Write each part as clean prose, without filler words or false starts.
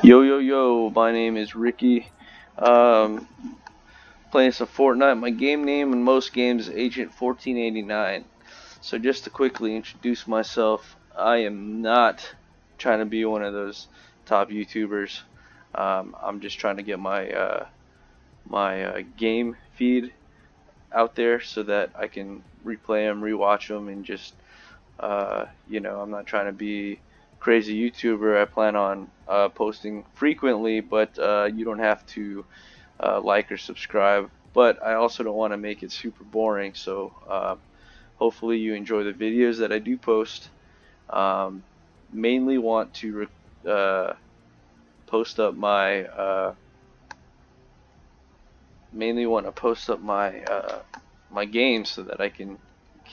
Yo, yo, yo, my name is Ricky. Um, Playing some Fortnite. My game name in most games is Agent 1489. So just to quickly introduce myself, I am not trying to be one of those top YouTubers. I'm just trying to get my game feed out there so that I can replay them, rewatch them, and just I'm not trying to be crazy YouTuber. I plan on posting frequently, but you don't have to like or subscribe. But I also don't want to make it super boring, so hopefully you enjoy the videos that I do post. Um, Mainly want to uh, post up my mainly want to post up my games so that I can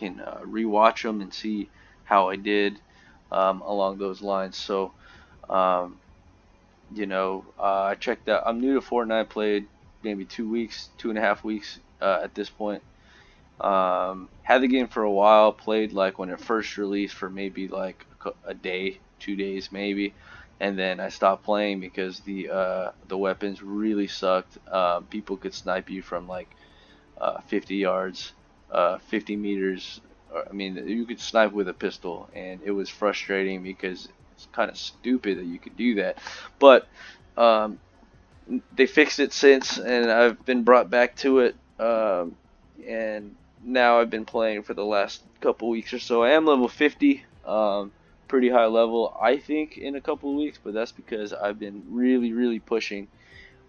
rewatch them and see how I did along those lines. So um, I checked out. I'm new to Fortnite. Played maybe 2 weeks, 2.5 weeks at this point. Had the game for a while. Played like when it first released for maybe like a day, 2 days maybe, and then I stopped playing because the weapons really sucked. People could snipe you from like 50 yards, 50 meters. I mean, you could snipe with a pistol, and it was frustrating because it's kind of stupid that you could do that. But um, they fixed it since, and I've been brought back to it. And now I've been playing for the last couple weeks or so. I am level 50, pretty high level, I think, in a couple of weeks, but that's because I've been really, really pushing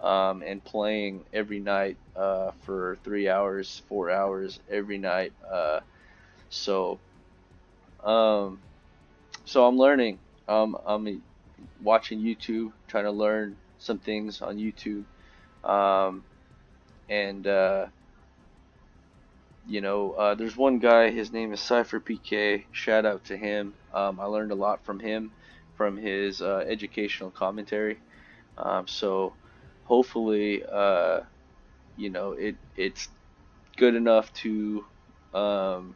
and playing every night for 3 hours, 4 hours every night. So, um, so I'm learning. I'm watching YouTube, trying to learn some things on YouTube. Um, and there's one guy. His name is Cypher PK. Shout out to him. I learned a lot from him, from his educational commentary. So hopefully, it's good enough to um,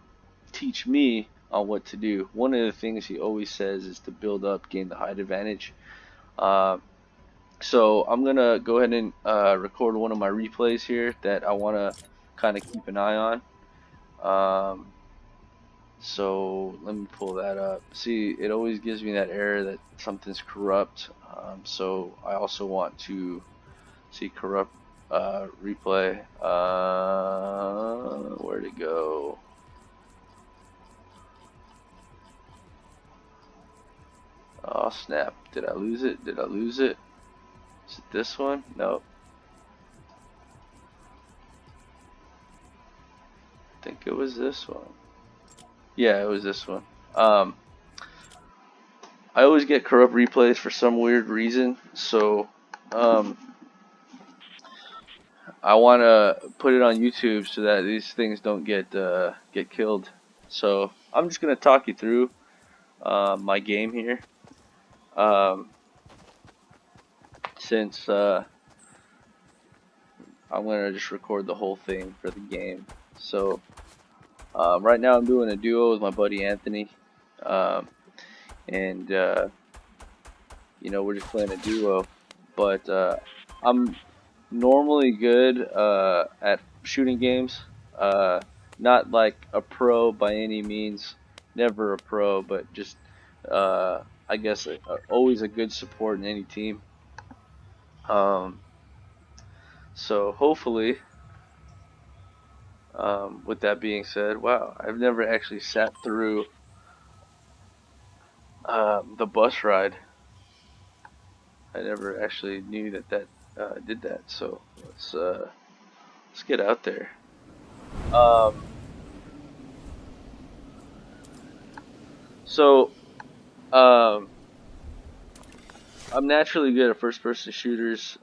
teach me on what to do. One of the things he always says is to build up, gain the height advantage. Uh, so I'm gonna go ahead and record one of my replays here that I want to kind of keep an eye on. So let me pull that up. See, it always gives me that error that something's corrupt. So I also want to see corrupt replay. Where'd it go? Oh snap! Did I lose it? Did I lose it? Is it this one? No. I think it was this one. Yeah, it was this one. Um, I always get corrupt replays for some weird reason, so um, I want to put it on YouTube so that these things don't get killed. So I'm just gonna talk you through my game here, um, since I'm gonna just record the whole thing for the game. So right now I'm doing a duo with my buddy Anthony, um, and we're just playing a duo. But I'm normally good at shooting games. Not like a pro by any means, never a pro, but just I guess always a good support in any team. Um, so hopefully, with that being said, wow, I've never actually sat through the bus ride. I never actually knew that did that. So let's get out there. Um, so um, I'm naturally good at first-person shooters.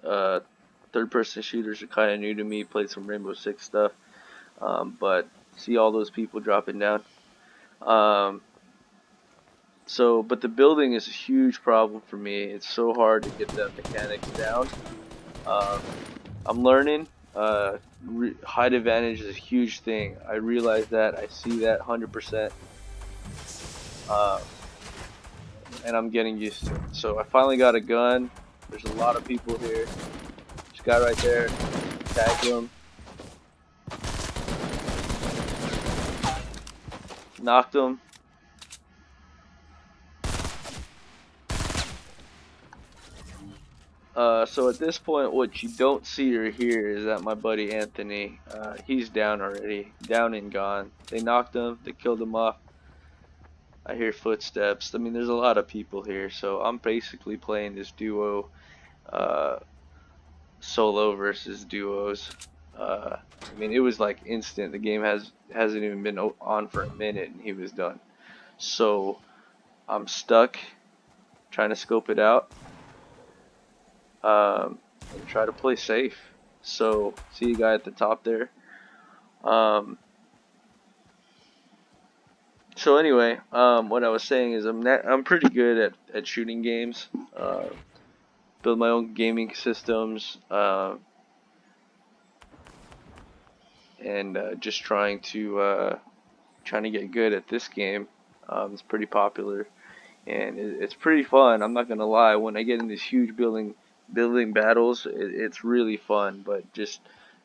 Third-person shooters are kind of new to me. Played some Rainbow Six stuff, but see all those people dropping down. But the building is a huge problem for me. It's so hard to get the mechanics down. I'm learning. Height advantage is a huge thing. I realize that. I see that 100%. And I'm getting used to it. So I finally got a gun. There's a lot of people here. This guy right there, tagged him, knocked him. So at this point, what you don't see or hear is that my buddy Anthony, he's down already, down and gone. They knocked him, they killed him off. I hear footsteps. I mean, there's a lot of people here, so I'm basically playing this duo, uh, solo versus duos. I mean, it was like instant. The game hasn't even been on for a minute, and he was done. So I'm stuck trying to scope it out, and try to play safe. So see you guy at the top there. Um, so anyway, what I was saying is I'm pretty good at shooting games. Build my own gaming systems, and just trying to get good at this game. It's pretty popular, and it's pretty fun. I'm not gonna lie. When I get in these huge building battles, it's really fun. But just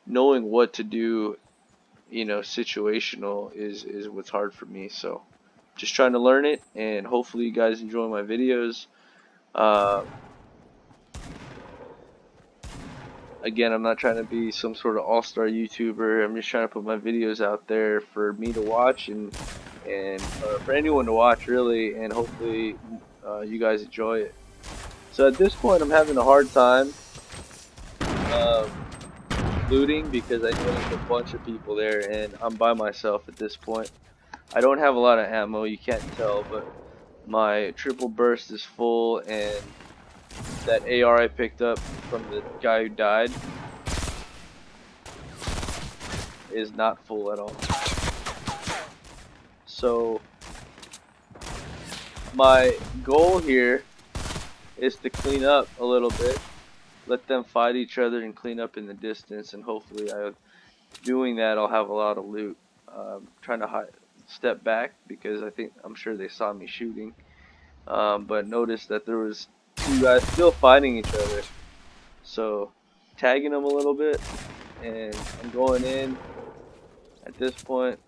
knowing what to do, situational is what's hard for me. So just trying to learn it, and hopefully you guys enjoy my videos. Uh, Again, I'm not trying to be some sort of all-star YouTuber. I'm just trying to put my videos out there for me to watch and for anyone to watch, really, and hopefully you guys enjoy it. So at this point, I'm having a hard time um, looting because I know there's a bunch of people there, and I'm by myself at this point. I don't have a lot of ammo, you can't tell, but my triple burst is full, and that AR I picked up from the guy who died is not full at all. So my goal here is to clean up a little bit, let them fight each other and clean up in the distance, and hopefully doing that I'll have a lot of loot. Trying to step back because I'm sure they saw me shooting, but noticed that there was two guys still fighting each other. So tagging them a little bit, and I'm going in at this point.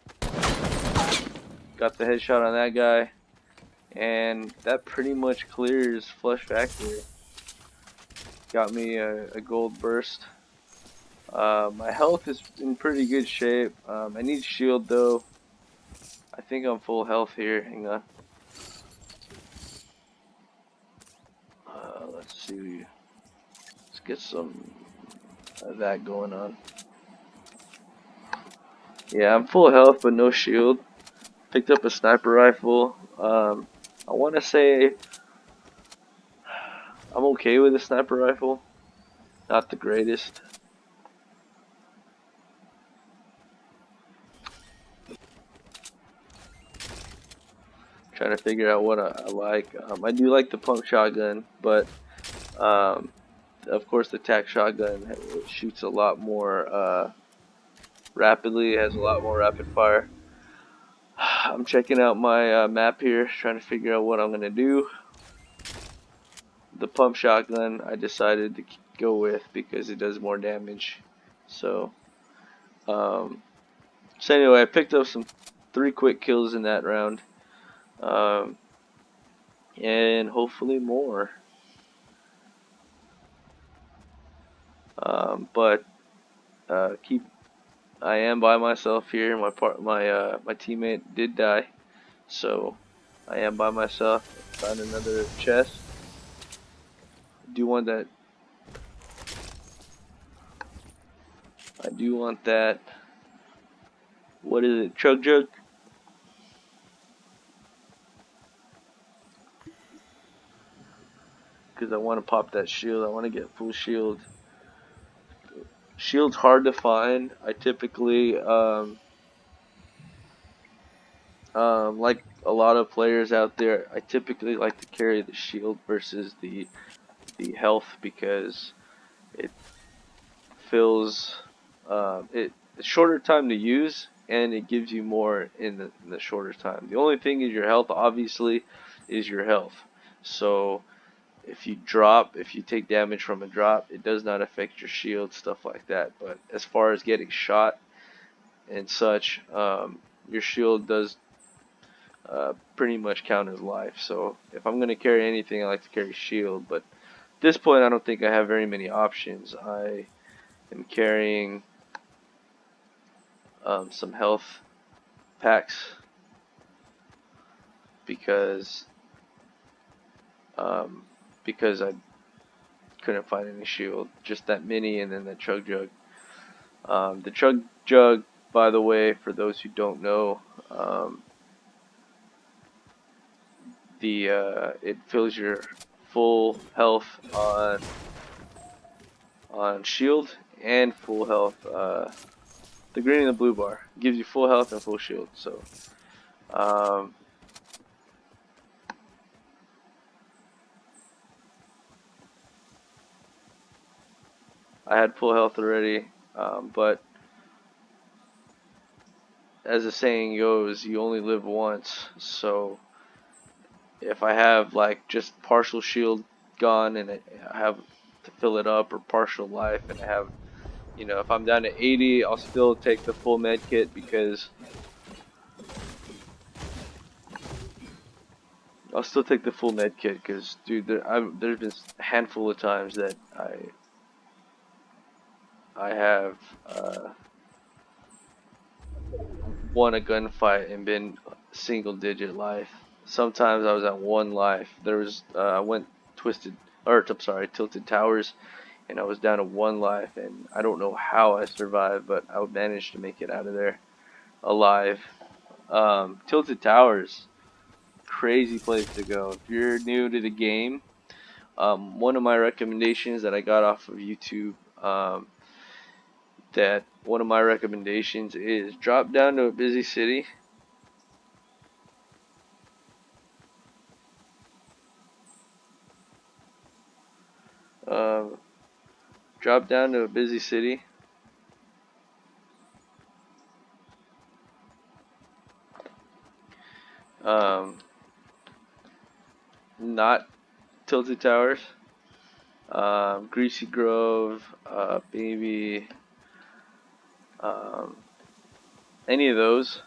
Got the headshot on that guy, and that pretty much clears Flush Factory. Got me a gold burst. My health is in pretty good shape. I need shield though. I think I'm full health here. Hang on. Let's see. Let's get some of that going on. Yeah, I'm full health but no shield. Picked up a sniper rifle. I want to say I'm okay with a sniper rifle. Not the greatest. Trying to figure out what I like. I do like the pump shotgun, but of course the tac shotgun shoots a lot more rapidly. It has a lot more rapid fire. I'm checking out my map here, trying to figure out what I'm gonna do. The pump shotgun I decided to go with because it does more damage. So anyway, I picked up 3 quick kills in that round, and hopefully more. But I am by myself here. My teammate did die, so I am by myself. Found another chest. Do want that. I do want that. What is it? Chug jug? Because I want to pop that shield. I want to get full shield. Shield's hard to find. I typically like a lot of players out there, I typically like to carry the shield versus the health because it feels it's shorter time to use and it gives you more in the shorter time. The only thing is your health, obviously, is your health. So if you take damage from a drop, it does not affect your shield, stuff like that. But as far as getting shot and such, your shield does pretty much count as life. So if I'm gonna carry anything, I like to carry shield. But at this point, I don't think I have very many options. I am carrying some health packs because um, because I couldn't find any shield, just that mini and then the chug jug. The chug jug, by the way, for those who don't know, it fills your full health on shield and full health. The green and the blue bar gives you full health and full shield. So um, I had full health already, but as the saying goes, you only live once. So if I have like just partial shield gone and I have to fill it up, or partial life and I have, if I'm down to 80, I'll still take the full med kit because dude, there's been a handful of times that I have won a gunfight and been single digit life. Sometimes I was at one life. I went tilted towers, and I was down to one life, and I don't know how I survived, but I managed to make it out of there alive. Tilted towers, crazy place to go. If you're new to the game, one of my recommendations that I got off of YouTube, is drop down to a busy city. Um, Drop down to a busy city. Not Tilted Towers. Greasy Grove, maybe any of those.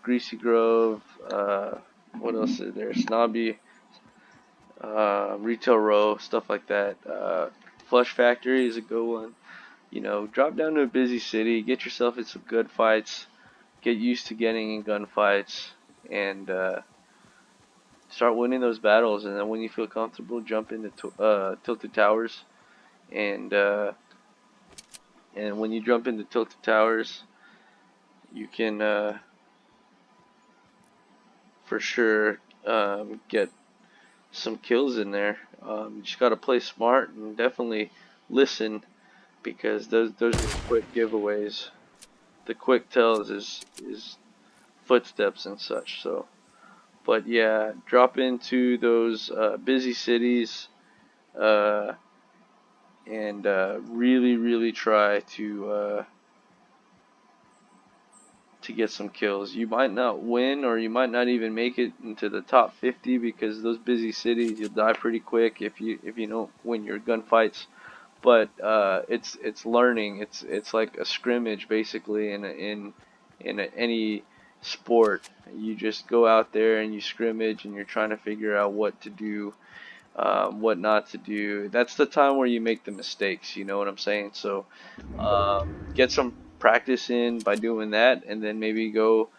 Greasy Grove, what else is there? Snobby, Retail Row, stuff like that. Flush Factory is a good one. Drop down to a busy city, get yourself in some good fights, get used to getting in gunfights, and start winning those battles. And then when you feel comfortable, jump into Tilted Towers, and when you jump into Tilted Towers, you can for sure get some kills in there. You just gotta play smart and definitely listen, because those are quick giveaways. The quick tells is footsteps and such. So, but yeah, drop into those busy cities uh, and really try to get some kills. You might not win, or you might not even make it into the top 50, because those busy cities, you'll die pretty quick if you don't win your gunfights. But it's learning. It's like a scrimmage basically in any sport. You just go out there and you scrimmage, and you're trying to figure out what to do, what not to do. That's the time where you make the mistakes. You know what I'm saying? So get some practice in by doing that, and then maybe go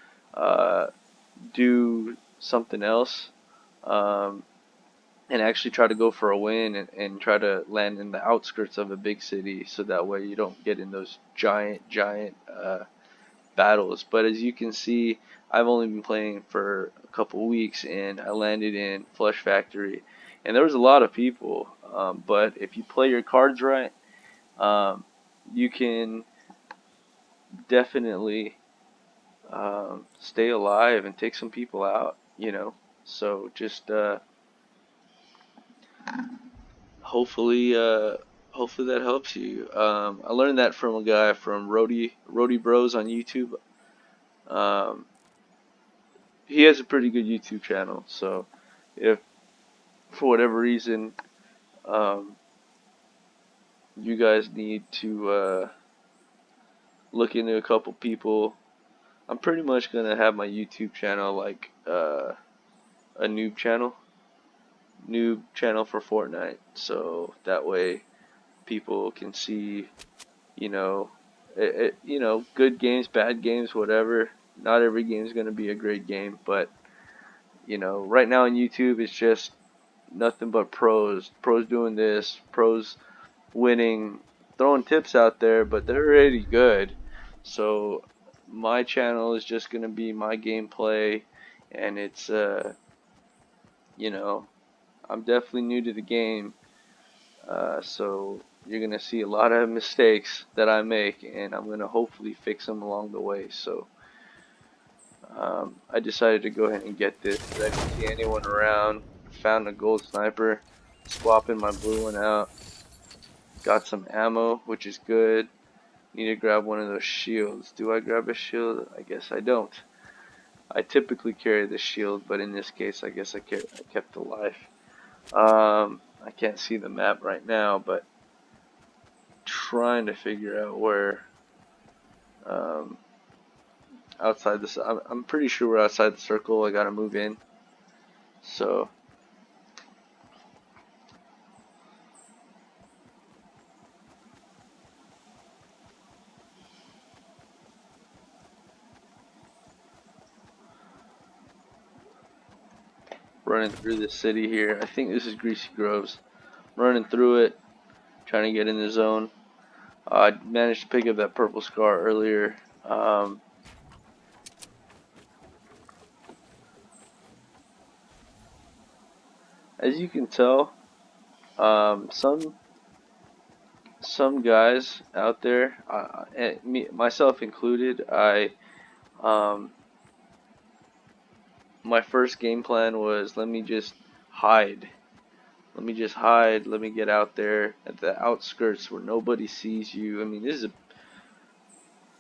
do something else. And actually try to go for a win, and try to land in the outskirts of a big city, so that way you don't get in those giant battles. But as you can see, I've only been playing for a couple weeks, and I landed in Flush Factory, and there was a lot of people. But if you play your cards right, you can definitely stay alive and take some people out. So just hopefully hopefully that helps you. I learned that from a guy from Roadie Bros on YouTube. Um, he has a pretty good YouTube channel. So if for whatever reason um, you guys need to look into a couple people, I'm pretty much gonna have my YouTube channel like a noob channel for Fortnite. So that way people can see, you know, good games, bad games, whatever. Not every game is gonna be a great game, but right now on YouTube it's just nothing but pros doing this, pros winning, throwing tips out there, but they're already good. So my channel is just gonna be my gameplay, and it's you know, I'm definitely new to the game, so you're gonna see a lot of mistakes that I make, and I'm gonna hopefully fix them along the way. So I decided to go ahead and get this because I didn't see anyone around. Found a gold sniper, swapping my blue one out. Got some ammo, which is good. Need to grab one of those shields. Do I grab a shield? I guess I don't. I typically carry the shield, but in this case, I guess I kept the life. I can't see the map right now, but trying to figure out where um, outside this. I'm pretty sure we're outside the circle. I gotta move in. So running through the city here. I think this is Greasy Groves. Running through it, trying to get in the zone. I managed to pick up that purple scar earlier. As you can tell, some guys out there, myself included, um, my first game plan was let me just hide. Let me just hide. Let me get out there at the outskirts where nobody sees you. I mean, this is a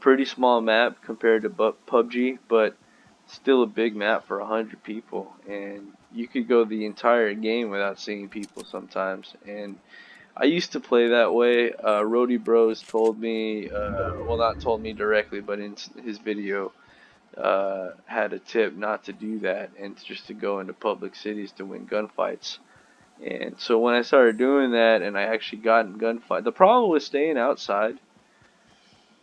pretty small map compared to PUBG, but still a big map for 100 people, and you could go the entire game without seeing people sometimes. And I used to play that way. Rody Bros told me, well, not told me directly, but in his video, had a tip not to do that and just to go into public cities to win gunfights. And so when I started doing that and I actually got in gunfight, the problem was staying outside.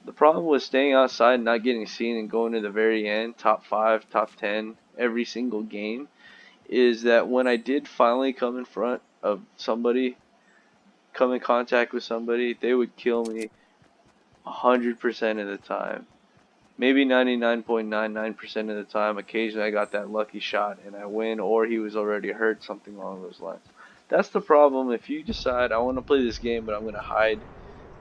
The problem was staying outside and not getting seen and going to the very end, top 5, top 10, every single game, is that when I did finally come in front of somebody, come in contact with somebody, they would kill me 100% of the time. Maybe 99.99% of the time. Occasionally I got that lucky shot and I win, or he was already hurt, something along those lines. That's the problem. If you decide I want to play this game, but I'm going to hide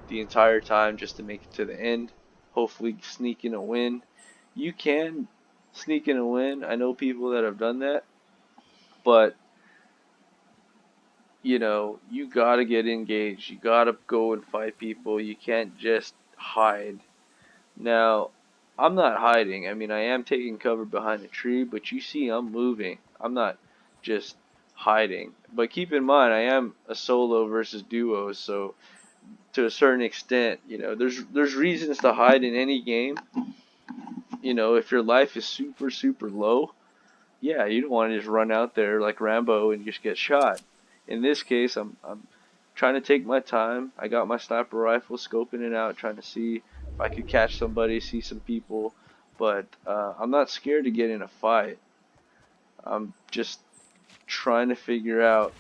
the entire time just to make it to the end, hopefully sneak in a win. You can sneak in a win. I know people that have done that, but you gotta get engaged. You gotta go and fight people. You can't just hide. Now, I'm not hiding. I mean, I am taking cover behind a tree, but you see I'm moving. I'm not just hiding. But keep in mind, I am a solo versus duo, so to a certain extent, there's reasons to hide in any game. If your life is super super low, yeah, you don't want to just run out there like Rambo and just get shot. In this case, I'm trying to take my time. I got my sniper rifle, scoping it out, trying to see if I could catch somebody, see some people. But I'm not scared to get in a fight. I'm just trying to figure out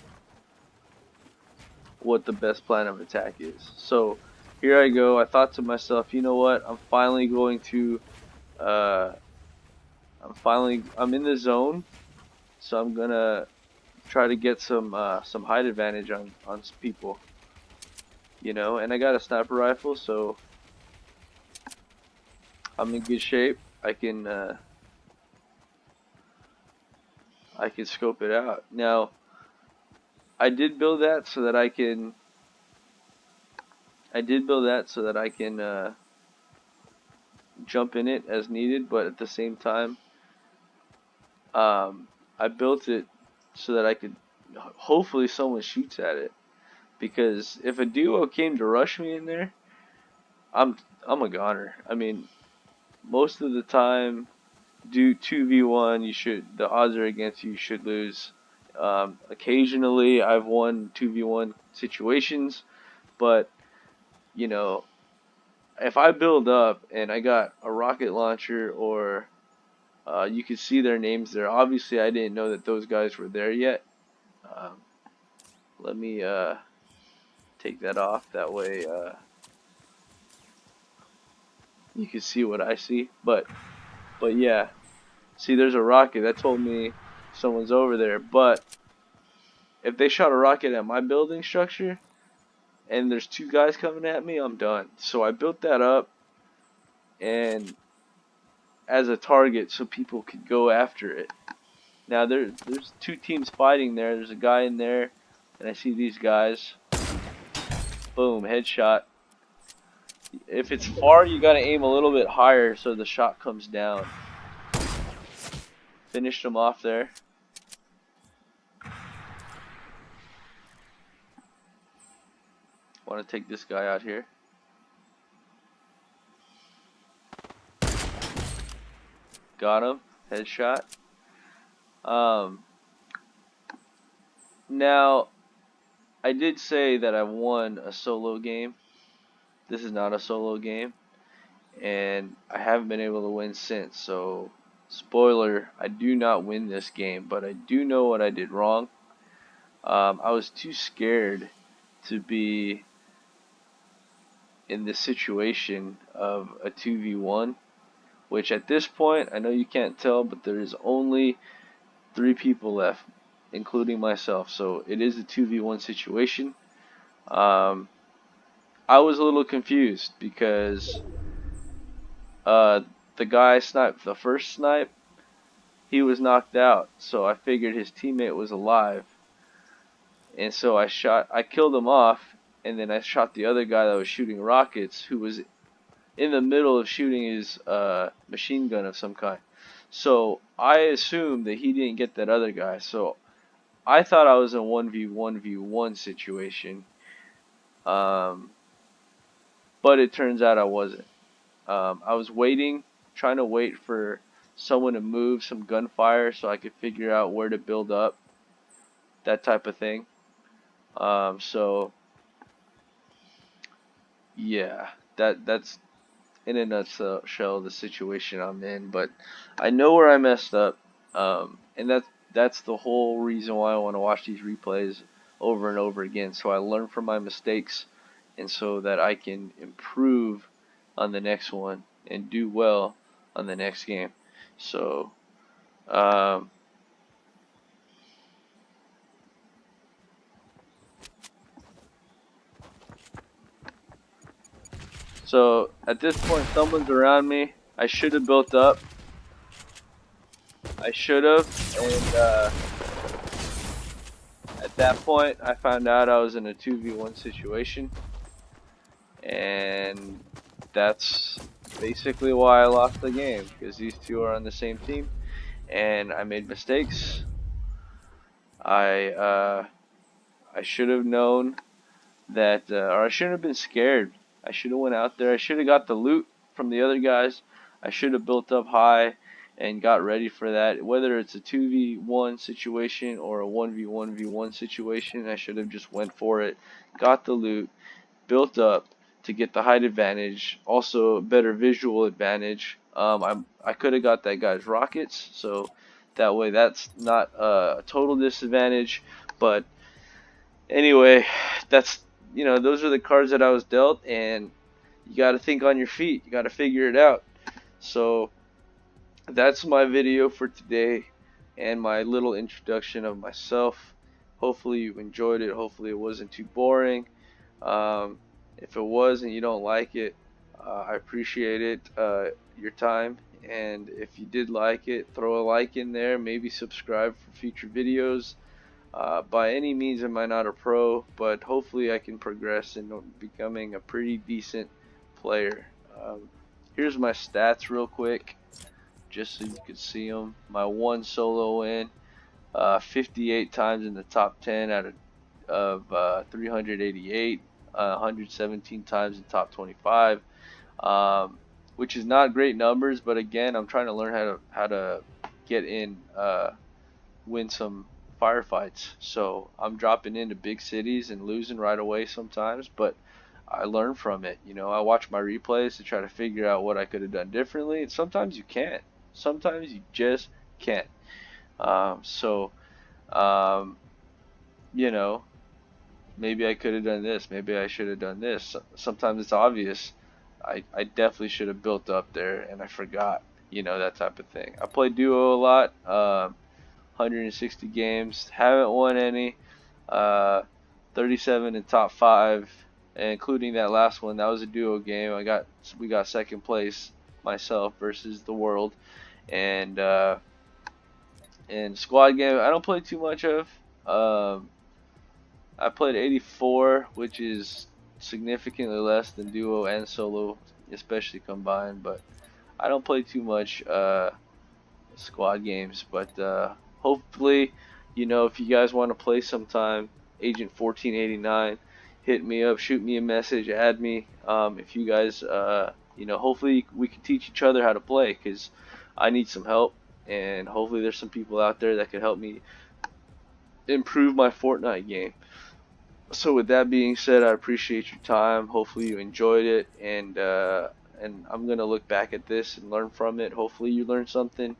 what the best plan of attack is. So here I go. I thought to myself, you know what? I'm finally going to. Uh, I'm in the zone, so I'm gonna try to get some height advantage on people. And I got a sniper rifle, so I'm in good shape. I can scope it out. Now, I did build that so that I can jump in it as needed, but at the same time, I built it so that I could hopefully someone shoots at it, because if a duo came to rush me in there, I'm I'm a goner. I mean, most of the time, do 2v1, the odds are against you, you should lose. Occasionally, I've won 2v1 situations, but you know, if I build up and I got a rocket launcher, or you can see their names there. Obviously, I didn't know that those guys were there yet. Um, Let me take that off. That way you can see what I see. But yeah, see, there's a rocket that told me someone's over there. But if they shot a rocket at my building structure and there's two guys coming at me, I'm done. So I built that up and as a target so people could go after it. Now there's two teams fighting there. There's a guy in there, and I see these guys. Boom, headshot. If it's far, you gotta aim a little bit higher so the shot comes down. Finished him off there. Want to take this guy out here. Got him. Headshot. Now, I did say that I won a solo game. This is not a solo game, and I haven't been able to win since. So, spoiler, I do not win this game, but I do know what I did wrong. I was too scared to be in this situation of a 2v1, which at this point, I know you can't tell, but there is only 3 people left, including myself. So it is a 2v1 situation. I was a little confused because the guy sniped the first snipe, he was knocked out. So I figured his teammate was alive. And so I killed him off, and then I shot the other guy that was shooting rockets, who was in the middle of shooting his machine gun of some kind. So I assumed that he didn't get that other guy. So I thought I was in a 1v1v1 situation. But it turns out I wasn't. I was trying to wait for someone to move, some gunfire, so I could figure out where to build up, that type of thing. So yeah, that's in a nutshell the situation I'm in. But I know where I messed up, and that's the whole reason why I want to watch these replays over and over again, so I learn from my mistakes, and so that I can improve on the next one and do well on the next game. So so at this point, someone's around me. I should have built up. I should have, and at that point, I found out I was in a 2v1 situation, and that's basically why I lost the game, because these two are on the same team, and I made mistakes. I should have known that, or I shouldn't have been scared. I should have went out there. I should have got the loot from the other guys. I should have built up high and got ready for that. Whether it's a 2v1 situation or a 1v1v1 situation, I should have just went for it, got the loot, built up to get the height advantage, also a better visual advantage. I could have got that guy's rockets, so that way that's not a total disadvantage. But anyway, those are the cards that I was dealt, and you got to think on your feet. You got to figure it out. So that's my video for today and my little introduction of myself. Hopefully you enjoyed it. Hopefully it wasn't too boring. If it was and you don't like it, I appreciate it, your time. And if you did like it, throw a like in there. Maybe subscribe for future videos. By any means am I not a pro, but hopefully I can progress into becoming a pretty decent player. Here's my stats real quick. just so you could see them. My one solo win, 58 times in the top 10 out of 388, 117 times in top 25, which is not great numbers. But again, I'm trying to learn how to get in, win some firefights. So I'm dropping into big cities and losing right away sometimes, but I learn from it. You know, I watch my replays to try to figure out what I could have done differently, and sometimes you can't. Sometimes you just can't. So, um, you know, maybe I could have done this. Maybe I should have done this. Sometimes it's obvious. I definitely should have built up there, and I forgot. You know, that type of thing. I play duo a lot. 160 games. Haven't won any. Uh, 37 in top 5, including that last one. That was a duo game. We got second place, myself versus the world, and squad game I don't play too much of. I played 84, which is significantly less than duo and solo, especially combined. But I don't play too much squad games. But hopefully, you know, if you guys want to play sometime, Agent 1489, hit me up, shoot me a message, add me. If you guys, you know, hopefully we can teach each other how to play, because I need some help, and hopefully there's some people out there that could help me improve my Fortnite game. So with that being said, I appreciate your time. Hopefully you enjoyed it, and I'm gonna look back at this and learn from it. Hopefully you learned something.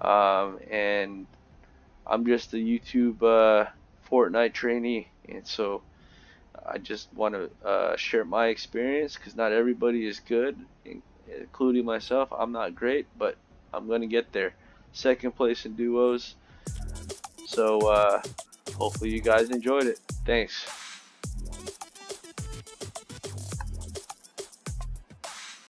And I'm just a YouTube Fortnite trainee, and so I just want to share my experience, because not everybody is good, including myself. I'm not great, but I'm gonna get there. Second place in duos. So hopefully you guys enjoyed it. Thanks.